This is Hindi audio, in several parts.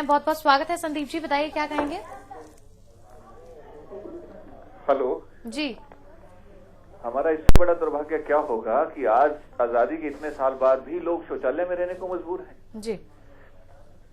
हैं। बहुत बहुत स्वागत है संदीप जी, बताइए क्या कहेंगे। हेलो जी। हमारा इससे बड़ा दुर्भाग्य क्या होगा कि आज आजादी के इतने साल बाद भी लोग शौचालय में रहने को मजबूर हैं। जी।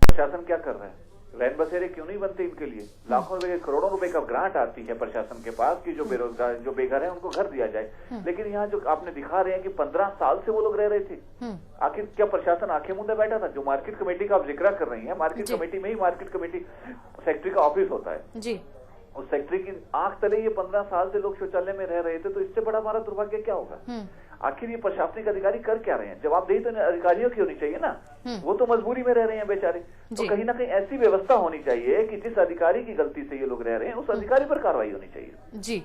प्रशासन क्या कर रहा है? रैन बसेरे क्यों नहीं बनते इनके लिए? लाखों रुपए करोड़ों रुपए का ग्रांट आती है प्रशासन के पास कि जो बेरोजगार जो बेघर है उनको घर दिया जाए, लेकिन यहाँ जो आपने दिखा रहे हैं कि 15 साल से वो लोग रह रहे थे। आखिर क्या प्रशासन आंखें मूंदे बैठा था? जो मार्केट कमेटी का आप जिक्र कर रही है, मार्केट कमेटी में ही मार्केट कमेटी सेक्रेटरी का ऑफिस होता है जी। उस सेक्रेटरी की आंख तले ये 15 साल से लोग शौचालय में रह रहे थे, तो इससे बड़ा हमारा दुर्भाग्य क्या होगा? आखिर ये प्रशासनिक अधिकारी कर क्या रहे हैं? जवाबदेही तो अधिकारियों की होनी चाहिए ना, वो तो मजबूरी में रह रहे हैं बेचारे। तो कहीं ना कहीं ऐसी व्यवस्था होनी चाहिए कि जिस अधिकारी की गलती से ये लोग रह रहे हैं उस अधिकारी पर कार्रवाई होनी चाहिए। जी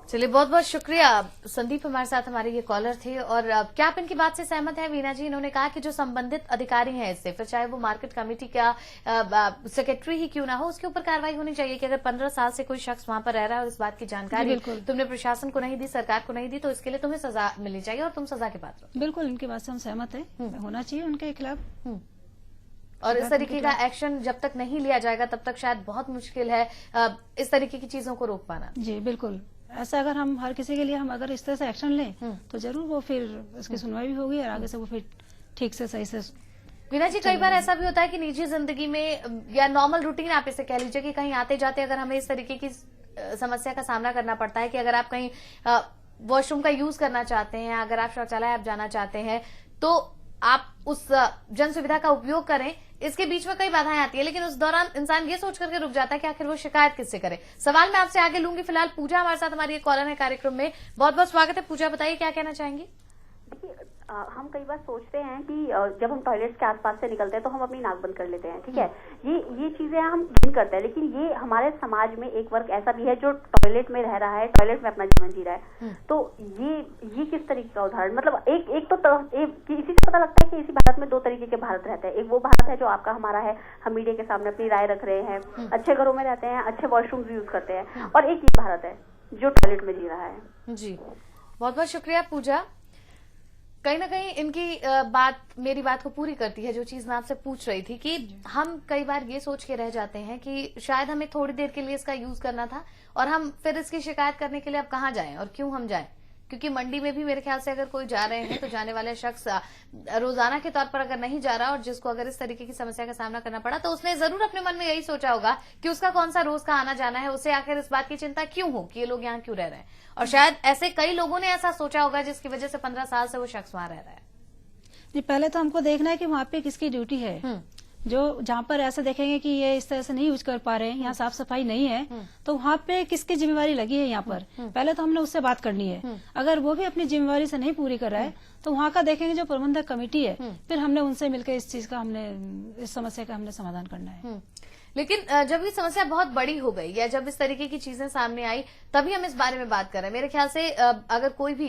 चलिए, बहुत बहुत शुक्रिया संदीप, हमारे साथ हमारे ये कॉलर थे। और क्या आप इनकी बात से सहमत हैं वीना जी? इन्होंने कहा कि जो संबंधित अधिकारी हैं इससे, फिर चाहे वो मार्केट कमेटी का सेक्रेटरी ही क्यों ना हो, उसके ऊपर कार्रवाई होनी चाहिए कि अगर 15 साल से कोई शख्स वहां पर रह रहा है और इस बात की जानकारी तुमने प्रशासन को नहीं दी, सरकार को नहीं दी, तो इसके लिए तुम्हें सजा मिलनी चाहिए और तुम सजा के पात्र हो। बिल्कुल, इनकी बात से हम सहमत है, होना चाहिए उनके खिलाफ। और इस तरीके का एक्शन जब तक नहीं लिया जाएगा तब तक शायद बहुत मुश्किल है इस तरीके की चीजों को रोक पाना। जी बिल्कुल, ऐसा अगर हम हर किसी के लिए हम अगर इस तरह से एक्शन लें तो जरूर वो फिर उसकी सुनवाई भी होगी और आगे से वो फिर ठीक से सही से। वीना जी, कई बार ऐसा भी होता है कि निजी जिंदगी में या नॉर्मल रूटीन आप इसे कह लीजिए कि कहीं आते जाते अगर हमें इस तरीके की समस्या का सामना करना पड़ता है कि अगर आप कहीं वॉशरूम का यूज करना चाहते हैं, अगर आप शौचालय आप जाना चाहते हैं, तो आप उस जन सुविधा का उपयोग करें, इसके बीच में कई बाधाएं आती है, लेकिन उस दौरान इंसान ये सोच करके रुक जाता है कि आखिर वो शिकायत किससे करे। सवाल मैं आपसे आगे लूंगी, फिलहाल पूजा हमारे साथ हमारी एक कॉलर है कार्यक्रम में। बहुत बहुत स्वागत है पूजा, बताइए क्या कहना चाहेंगी। हम कई बार सोचते हैं कि जब हम टॉयलेट्स के आसपास से निकलते हैं तो हम अपनी नाक बंद कर लेते हैं, ठीक है, ये चीजें हम घिन करते हैं, लेकिन ये हमारे समाज में एक वर्ग ऐसा भी है जो टॉयलेट में रह रहा है, टॉयलेट में अपना जीवन जी रहा है। तो ये किस तरीके का उदाहरण, मतलब एक इसी से पता लगता है कि इसी भारत में दो तरीके के भारत रहते हैं। एक वो भारत है जो आपका हमारा है, हम मीडिया के सामने अपनी राय रख रहे हैं, अच्छे घरों में रहते हैं, अच्छे वॉशरूम यूज करते हैं, और एक ये भारत है जो टॉयलेट में जी रहा है। जी बहुत बहुत शुक्रिया पूजा। कहीं ना कहीं इनकी बात मेरी बात को पूरी करती है, जो चीज मैं आपसे पूछ रही थी कि हम कई बार ये सोच के रह जाते हैं कि शायद हमें थोड़ी देर के लिए इसका यूज करना था और हम फिर इसकी शिकायत करने के लिए अब कहाँ जाएं और क्यों हम जाएं, क्योंकि मंडी में भी मेरे ख्याल से अगर कोई जा रहे हैं तो जाने वाले शख्स रोजाना के तौर पर अगर नहीं जा रहा और जिसको अगर इस तरीके की समस्या का सामना करना पड़ा तो उसने जरूर अपने मन में यही सोचा होगा कि उसका कौन सा रोज का आना जाना है, उसे आखिर इस बात की चिंता क्यों हो कि ये लोग यहाँ क्यों रह रहे हैं। और शायद ऐसे कई लोगों ने ऐसा सोचा होगा जिसकी वजह से 15 साल से वो शख्स वहां रह रहा है। जी, पहले तो हमको देखना है कि वहाँ पे किसकी ड्यूटी है। जो जहाँ पर ऐसा देखेंगे कि ये इस तरह से नहीं यूज कर पा रहे हैं, यहाँ साफ सफाई नहीं है, तो वहाँ पे किसकी जिम्मेवारी लगी है यहाँ पर, पहले तो हमने उससे बात करनी है। अगर वो भी अपनी जिम्मेवारी से नहीं पूरी कर रहा है तो वहाँ का देखेंगे जो प्रबंधक कमेटी है, फिर हमने उनसे मिलकर इस चीज का इस समस्या का हमने समाधान करना है। लेकिन जब ये समस्या बहुत बड़ी हो गई या जब इस तरीके की चीजें सामने आई तभी हम इस बारे में बात कर रहे हैं। मेरे ख्याल से अगर कोई भी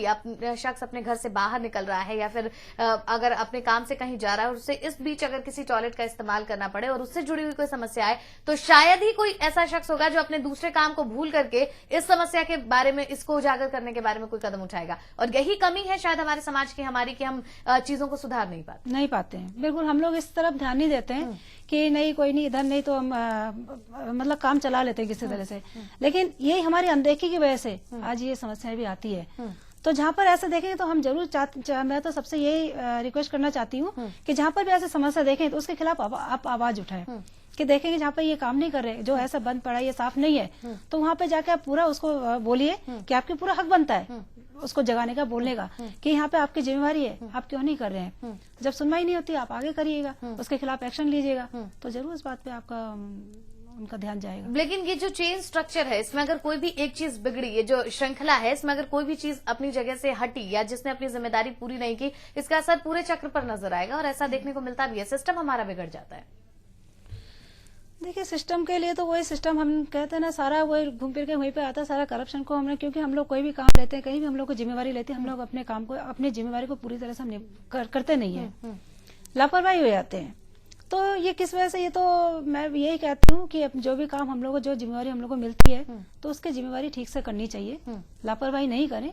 शख्स अपने घर से बाहर निकल रहा है या फिर अगर अपने काम से कहीं जा रहा है और उससे इस बीच अगर किसी टॉयलेट का इस्तेमाल करना पड़े और उससे जुड़ी हुई कोई समस्या आए तो शायद ही कोई ऐसा शख्स होगा जो अपने दूसरे काम को भूल करके इस समस्या के बारे में, इसको उजागर करने के बारे में कोई कदम उठाएगा। और यही कमी है शायद हमारे समाज की, हमारी, कि हम चीजों को सुधार नहीं पाते हैं। बिल्कुल, हम लोग इस तरफ ध्यान नहीं देते हैं कि नहीं कोई नहीं, इधर नहीं, तो हम मतलब काम चला लेते हैं किसी तरह से, लेकिन यही हमारी अनदेखी की वजह से आज ये समस्याएं भी आती है। तो जहाँ पर ऐसे देखेंगे तो हम जरूर मैं तो सबसे यही रिक्वेस्ट करना चाहती हूँ कि जहाँ पर भी ऐसे समस्या देखें तो उसके खिलाफ आप आवाज उठाएं, कि देखेंगे जहाँ पर ये काम नहीं कर रहे, जो ऐसा बंद पड़ा, ये साफ नहीं है, तो वहाँ पे जाके आप पूरा उसको बोलिए कि आपकी पूरा हक बनता है उसको जगाने का, बोलने का कि यहाँ पे आपकी जिम्मेवारी है, आप क्यों नहीं कर रहे हैं। जब सुनवाई नहीं होती आप आगे करिएगा, उसके खिलाफ एक्शन लीजिएगा, तो जरूर इस बात पे आपका उनका ध्यान जाएगा। लेकिन ये जो चेन स्ट्रक्चर है, इसमें अगर कोई भी एक चीज बिगड़ी, ये जो श्रृंखला है, इसमें अगर कोई भी चीज अपनी जगह से हटी या जिसने अपनी जिम्मेदारी पूरी नहीं की, इसका असर पूरे चक्र पर नजर आएगा और ऐसा देखने को मिलता भी है, सिस्टम हमारा बिगड़ जाता है। देखिए, सिस्टम के लिए तो वही सिस्टम हम कहते हैं ना, सारा वही घूम फिर के वहीं पे आता है, सारा करप्शन को हमने, क्योंकि हम लोग कोई भी काम लेते हैं, कहीं भी हम लोग को जिम्मेवारी लेते हैं, हम लोग अपने काम को, अपनी जिम्मेवारी को पूरी तरह से हम करते नहीं है, लापरवाही हो जाते हैं। तो ये किस वजह से, ये तो मैं यही कहती हूँ कि जो भी काम हम लोग को, जो जिम्मेवारी हम लोग को मिलती है, तो उसकी जिम्मेवारी ठीक से करनी चाहिए, लापरवाही नहीं करें,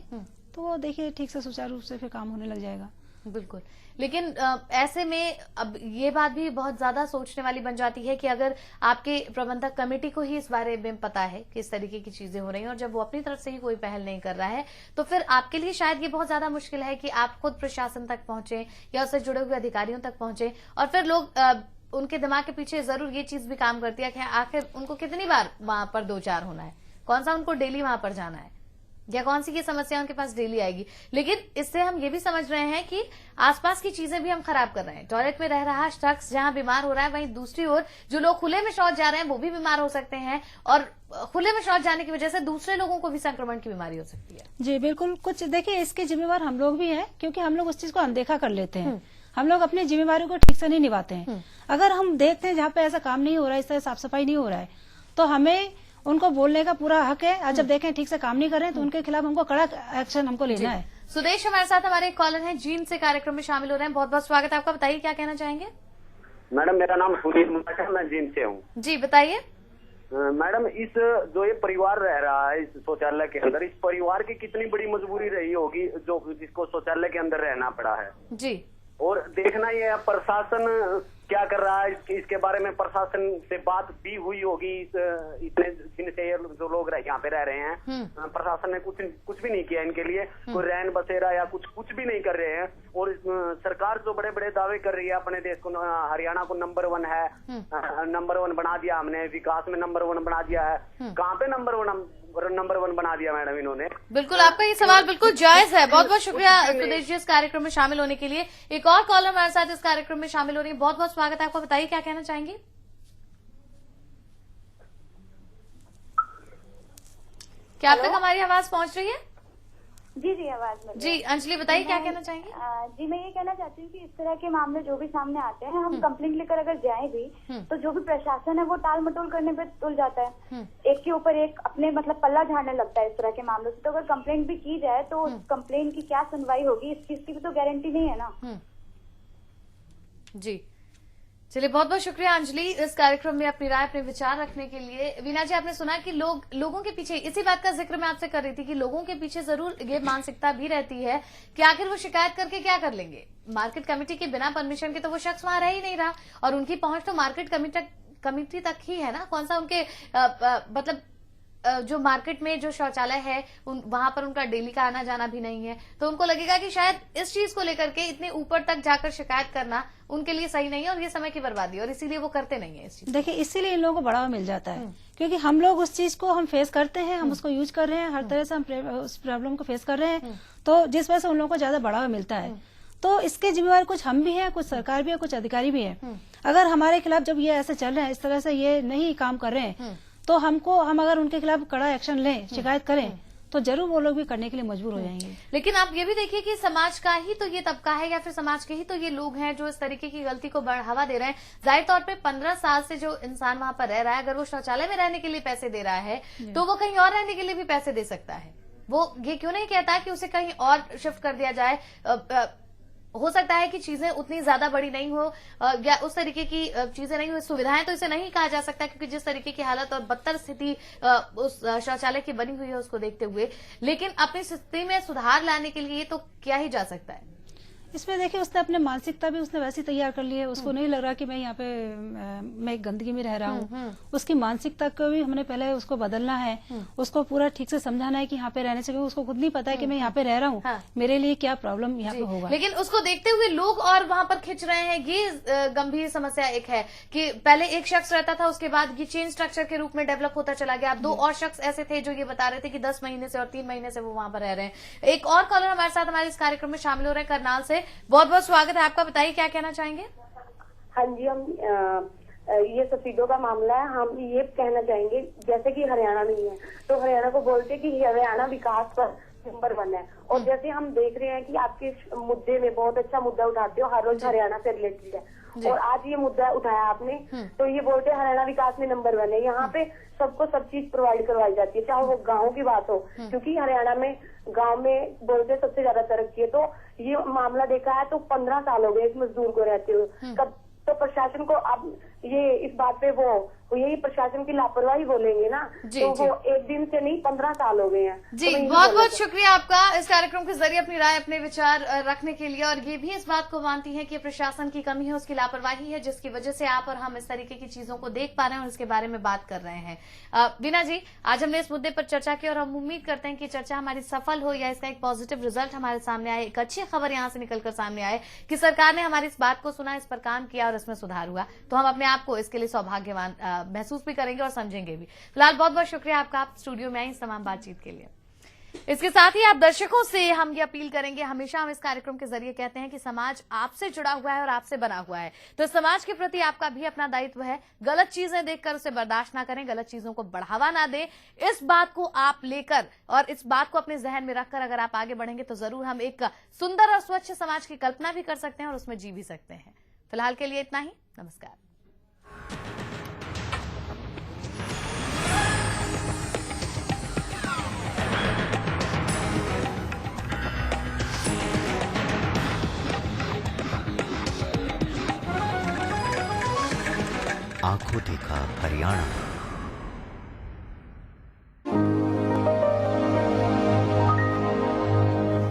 तो वो देखिए ठीक से सुचारू रूप से फिर काम होने लग जाएगा। बिल्कुल। लेकिन ऐसे में अब ये बात भी बहुत ज्यादा सोचने वाली बन जाती है कि अगर आपके प्रबंधक कमेटी को ही इस बारे में पता है कि इस तरीके की चीजें हो रही हैं और जब वो अपनी तरफ से ही कोई पहल नहीं कर रहा है, तो फिर आपके लिए शायद ये बहुत ज्यादा मुश्किल है कि आप खुद प्रशासन तक पहुंचे या उससे जुड़े हुए अधिकारियों तक पहुंचे। और फिर लोग उनके दिमाग के पीछे जरूर ये चीज भी काम करती है कि आखिर उनको कितनी बार वहां पर दो चार होना है, कौन सा उनको डेली वहां पर जाना है, या कौन सी ये समस्या उनके पास डेली आएगी। लेकिन इससे हम ये भी समझ रहे हैं कि आसपास की चीजें भी हम खराब कर रहे हैं। टॉयलेट में रह रहा शख्स जहां बीमार हो रहा है, वहीं दूसरी ओर जो लोग खुले में शौच जा रहे हैं वो भी बीमार हो सकते हैं और खुले में शौच जाने की वजह से दूसरे लोगों को भी संक्रमण की बीमारी हो सकती है। जी बिल्कुल, कुछ देखिए इसके जिम्मेवार हम लोग भी हैं, क्योंकि हम लोग उस चीज को अनदेखा कर लेते हैं। हम लोग अपनी जिम्मेवारी को ठीक से नहीं निभाते हैं। अगर हम देखते हैं जहाँ पे ऐसा काम नहीं हो रहा है, इस तरह साफ सफाई नहीं हो रहा है, तो हमें उनको बोलने का पूरा हक है। और जब देखें ठीक से काम नहीं कर रहे हैं तो उनके खिलाफ हमको कड़ा एक्शन हमको लेना है। सुदेश हमारे साथ हमारे एक कॉलर हैं, जींद से कार्यक्रम में शामिल हो रहे हैं। बहुत बहुत स्वागत है आपका, बताइए क्या कहना चाहेंगे। मैडम मेरा नाम सुनील मुंडा है, मैं जींद से हूँ। जी बताइए। मैडम इस जो ये परिवार रह रहा है इस शौचालय के अंदर, इस परिवार की कितनी बड़ी मजबूरी रही होगी जो जिसको शौचालय के अंदर रहना पड़ा है। जी। और देखना ये है प्रशासन क्या कर रहा है, इसके बारे में प्रशासन से बात भी हुई होगी। इतने दिन से जो लोग यहाँ पे रह रहे हैं, प्रशासन ने कुछ भी नहीं किया इनके लिए। कोई रैन बसेरा या कुछ भी नहीं कर रहे हैं। और सरकार जो बड़े बड़े दावे कर रही है अपने देश को, हरियाणा को नंबर 1 है, नंबर 1 बना दिया हमने, विकास में नंबर 1 बना दिया है। कहाँ पे नंबर 1 बना दिया मैडम इन्होंने। बिल्कुल, आपका ये सवाल बिल्कुल जायज है। बहुत बहुत शुक्रिया सुदेश जी इस कार्यक्रम में शामिल होने के लिए। एक और कॉलर हमारे साथ इस कार्यक्रम में शामिल हो रही है। बहुत बहुत स्वागत है आपका, बताइए क्या कहना चाहेंगे। क्या आप तक हमारी आवाज पहुंच रही है? जी जी, आवाज मिल रही जी है। अंजलि बताइए क्या कहना चाहेंगे। जी मैं ये कहना चाहती हूँ कि इस तरह के मामले जो भी सामने आते हैं, हम कंप्लेंट लेकर अगर जाएं भी तो जो भी प्रशासन है वो टाल मटोल करने पे तुल जाता है। एक के ऊपर एक अपने मतलब पल्ला झाड़ने लगता है इस तरह के मामलों से। तो अगर कंप्लेंट भी की जाए तो कंप्लेंट की क्या सुनवाई होगी, इस चीज की भी तो गारंटी नहीं है ना। जी चलिए, बहुत बहुत शुक्रिया अंजलि इस कार्यक्रम में अपनी राय अपने विचार रखने के लिए। वीना जी, आपने सुना कि लोगों के पीछे, इसी बात का जिक्र मैं आपसे कर रही थी कि लोगों के पीछे जरूर ये मानसिकता भी रहती है कि आखिर वो शिकायत करके क्या कर लेंगे। मार्केट कमेटी के बिना परमिशन के तो वो शख्स वहां रह ही नहीं रहा और उनकी पहुंच तो मार्केट कमेटी तक ही है ना। कौन सा उनके मतलब जो मार्केट में जो शौचालय है वहां पर उनका डेली का आना जाना भी नहीं है, तो उनको लगेगा कि शायद इस चीज को लेकर के इतने ऊपर तक जाकर शिकायत करना उनके लिए सही नहीं है और ये समय की बर्बादी, और इसीलिए वो करते नहीं है इस चीज। देखिए इसीलिए इन लोगों को बढ़ावा मिल जाता है, क्योंकि हम लोग उस चीज को हम फेस करते हैं, हम उसको यूज कर रहे हैं, हर तरह से हम उस प्रॉब्लम को फेस कर रहे हैं, तो जिस वजह से उन लोगों को ज्यादा बढ़ावा मिलता है। तो इसके जिम्मेवार कुछ हम भी हैं, कुछ सरकार भी है, कुछ अधिकारी भी है। अगर हमारे खिलाफ जब ये ऐसे चल रहे हैं, इस तरह से ये नहीं काम कर रहे हैं, तो हम अगर उनके खिलाफ कड़ा एक्शन लें, शिकायत करें, तो जरूर वो लोग भी करने के लिए मजबूर हो जाएंगे। लेकिन आप ये भी देखिए कि समाज का ही तो ये तबका है या फिर समाज के ही तो ये लोग हैं जो इस तरीके की गलती को बढ़ावा दे रहे हैं। जाहिर तौर पे 15 साल से जो इंसान वहां पर रह रहा है, अगर वो शौचालय में रहने के लिए पैसे दे रहा है तो वो कहीं और रहने के लिए भी पैसे दे सकता है। वो ये क्यों नहीं कहता कि उसे कहीं और शिफ्ट कर दिया जाए। हो सकता है कि चीजें उतनी ज्यादा बड़ी नहीं हो या उस तरीके की चीजें नहीं हो, सुविधाएं तो इसे नहीं कहा जा सकता, क्योंकि जिस तरीके की हालत और बदतर स्थिति उस शौचालय की बनी हुई है उसको देखते हुए। लेकिन अपनी स्थिति में सुधार लाने के लिए तो क्या ही जा सकता है। इसमें देखिए उसने अपने मानसिकता भी उसने वैसी तैयार कर ली है। उसको नहीं लग रहा कि मैं यहाँ पे मैं गंदगी में रह रहा हूँ। उसकी मानसिकता को भी हमने पहले उसको बदलना है, उसको पूरा ठीक से समझाना है कि यहाँ पे रहने से उसको खुद नहीं पता है कि मैं यहाँ पे रह रहा हूँ, मेरे लिए क्या प्रॉब्लम यहाँ पे होगा। लेकिन उसको देखते हुए लोग और वहां पर खिंच रहे हैं। ये गंभीर समस्या एक है कि पहले एक शख्स रहता था, उसके बाद ये चेन स्ट्रक्चर के रूप में डेवलप होता चला गया। अब 2 और शख्स ऐसे थे जो ये बता रहे थे कि 10 महीने से और 3 महीने से वो वहां पर रह रहे हैं। एक और कॉलर हमारे साथ हमारे इस कार्यक्रम में शामिल हो रहे हैं करनाल से। बहुत बहुत स्वागत है आपका, बताइए क्या कहना चाहेंगे। हाँ जी, हम ये सफीदों का मामला है। हम ये कहना चाहेंगे जैसे कि हरियाणा नहीं है तो हरियाणा को बोलते कि हरियाणा विकास पर नंबर 1 है। और जैसे हम देख रहे हैं कि आपके मुद्दे में बहुत अच्छा मुद्दा उठाते हो, हर रोज हरियाणा से रिलेटेड है, और आज ये मुद्दा उठाया आपने तो ये बोलते हैं हरियाणा विकास में नंबर 1 है। यहाँ पे सबको सब चीज प्रोवाइड करवाई जाती है, चाहे वो गाँव की बात हो, क्योंकि हरियाणा में गांव में बोलते सबसे ज्यादा तरक्की है। तो ये मामला देखा है तो 15 साल हो गए इस मजदूर को रहते हुए। कब तो प्रशासन को अब ये इस बात पे वो वो यही प्रशासन की लापरवाही बोलेंगे ना, जी, तो जी। वो एक दिन से नहीं 15 साल हो गए हैं। जी, तो मैं यही बहुत बोलना बहुत शुक्रिया आपका इस कार्यक्रम के जरिए अपनी राय, अपने विचार रखने के लिए। और ये भी इस बात को मानती है कि प्रशासन की कमी है, उसकी लापरवाही है, जिसकी वजह से आप और हम इस तरीके की चीजों को देख पा रहे हैं और इसके बारे में बात कर रहे हैं। वीना जी, आज हमने इस मुद्दे पर चर्चा की और हम उम्मीद करते हैं कि चर्चा हमारी सफल हो या इसका एक पॉजिटिव रिजल्ट हमारे सामने आए, एक अच्छी खबर यहां से निकलकर सामने आए कि सरकार ने हमारी इस बात को सुना, इस पर काम किया और इसमें सुधार हुआ। तो हम अपने आप को इसके लिए सौभाग्यवान महसूस भी करेंगे और समझेंगे भी। फिलहाल बहुत बहुत शुक्रिया आपका, आप स्टूडियो में आई इस तमाम बातचीत के लिए। इसके साथ ही आप दर्शकों से हम ये अपील करेंगे, हमेशा हम इस कार्यक्रम के जरिए कहते हैं कि समाज आपसे जुड़ा हुआ है और आपसे बना हुआ है, तो समाज के प्रति आपका भी अपना दायित्व है। गलत चीजें देखकर उसे बर्दाश्त ना करें, गलत चीजों को बढ़ावा ना दें। इस बात को आप लेकर और इस बात को अपने जहन में रखकर अगर आप आगे बढ़ेंगे तो जरूर हम एक सुंदर और स्वच्छ समाज की कल्पना भी कर सकते हैं और उसमें जी भी सकते हैं। फिलहाल के लिए इतना ही, नमस्कार। आंखों देखा हरियाणा।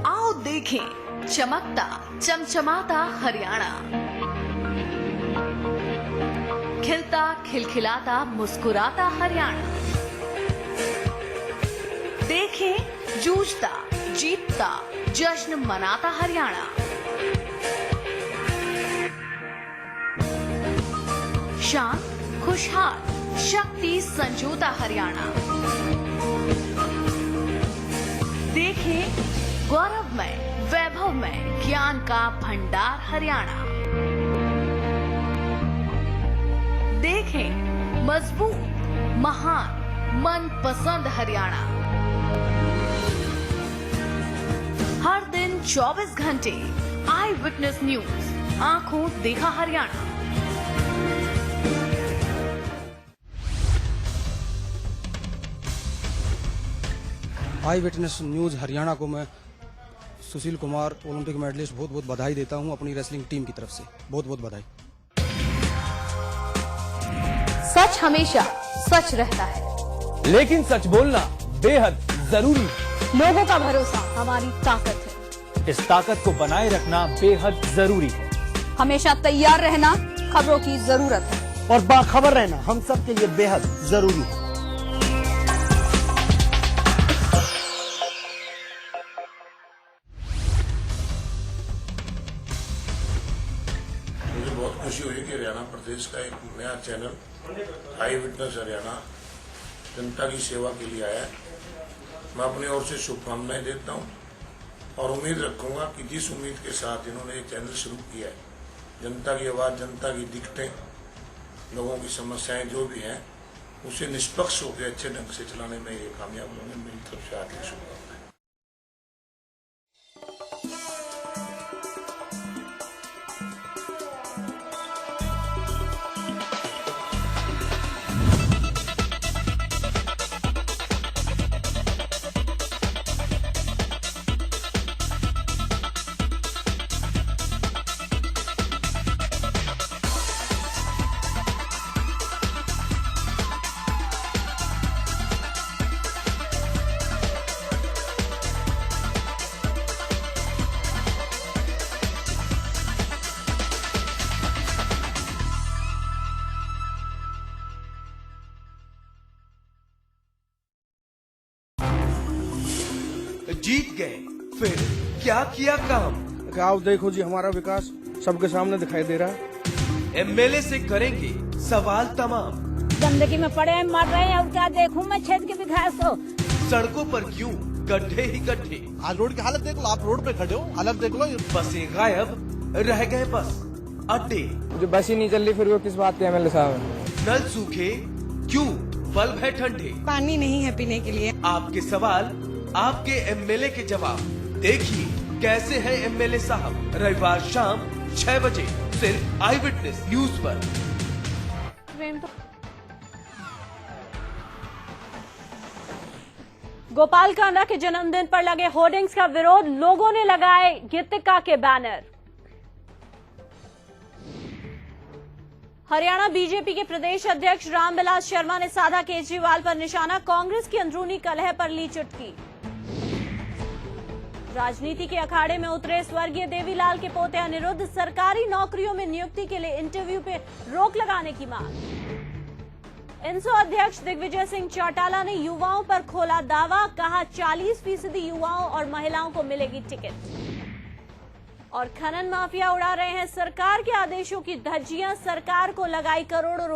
आओ देखें चमकता चमचमाता हरियाणा, खिलता खिलखिलाता मुस्कुराता हरियाणा। देखें जूझता जीतता जश्न मनाता हरियाणा। शान खुशहाल शक्ति संजोता हरियाणा। देखें गौरवमय वैभवमय ज्ञान का भंडार हरियाणा। देखें मजबूत महान मनपसंद हरियाणा। हर दिन 24 घंटे आई विटनेस न्यूज, आंखों देखा हरियाणा। आई विटनेस न्यूज हरियाणा को मैं सुशील कुमार ओलंपिक मेडलिस्ट बहुत बहुत बधाई देता हूं अपनी रेसलिंग टीम की तरफ से। बहुत बहुत बधाई। सच हमेशा सच रहता है, लेकिन सच बोलना बेहद जरूरी है। लोगों का भरोसा हमारी ताकत है। इस ताकत को बनाए रखना बेहद जरूरी है। हमेशा तैयार रहना खबरों की जरूरत है और बाखबर रहना हम सब के लिए बेहद जरूरी है। मुझे बहुत खुशी हुई कि हरियाणा प्रदेश का एक नया चैनल आई विटनेस हरियाणा जनता की सेवा के लिए आया है। मैं अपनी ओर से शुभकामनाएं देता हूं और उम्मीद रखूंगा कि जिस उम्मीद के साथ इन्होंने ये चैनल शुरू किया है, जनता की आवाज, जनता की दिक्कतें, लोगों की समस्याएं जो भी हैं, उसे निष्पक्ष होकर अच्छे ढंग से चलाने में ये कामयाब होंगे। मेरी तरफ से हार्दिक शुभकामनाएं। जीत गए, फिर क्या किया काम? आप देखो जी, हमारा विकास सबके सामने दिखाई दे रहा है। एमएलए से करेंगे सवाल तमाम। गंदगी में पड़े हैं, मर रहे हैं, अब क्या देखूं मैं छेद के विकास को। सड़कों पर क्यों गड्ढे ही गड्ढे? आज रोड की हालत देख लो, आप रोड पे खड़े हो, हालत देख लो। बसें गायब, रह गए बस अड्डे। जो बस ही नहीं चल रही, फिर वो किस बात के एमएलए साहब? नल सूखे क्यों, बल्ब है ठंडे, पानी नहीं है पीने के लिए। आपके सवाल, आपके एमएलए के जवाब। देखिए कैसे है एमएलए साहब, रविवार शाम 6 बजे सिर्फ आई विटनेस न्यूज पर। गोपाल कांडा के जन्मदिन पर लगे होर्डिंग्स का विरोध, लोगों ने लगाए गीतिका के बैनर। हरियाणा बीजेपी के प्रदेश अध्यक्ष रामविलास शर्मा ने साधा केजरीवाल पर निशाना, कांग्रेस की अंदरूनी कलह पर ली चुटकी। राजनीति के अखाड़े में उतरे स्वर्गीय देवीलाल के पोते अनिरुद्ध, सरकारी नौकरियों में नियुक्ति के लिए इंटरव्यू पे रोक लगाने की मांग। इंसो अध्यक्ष दिग्विजय सिंह चौटाला ने युवाओं पर खोला दावा, कहा 40% युवाओं और महिलाओं को मिलेगी टिकट। और खनन माफिया उड़ा रहे हैं सरकार के आदेशों की धज्जियां, सरकार को लगाई करोड़ों रुपए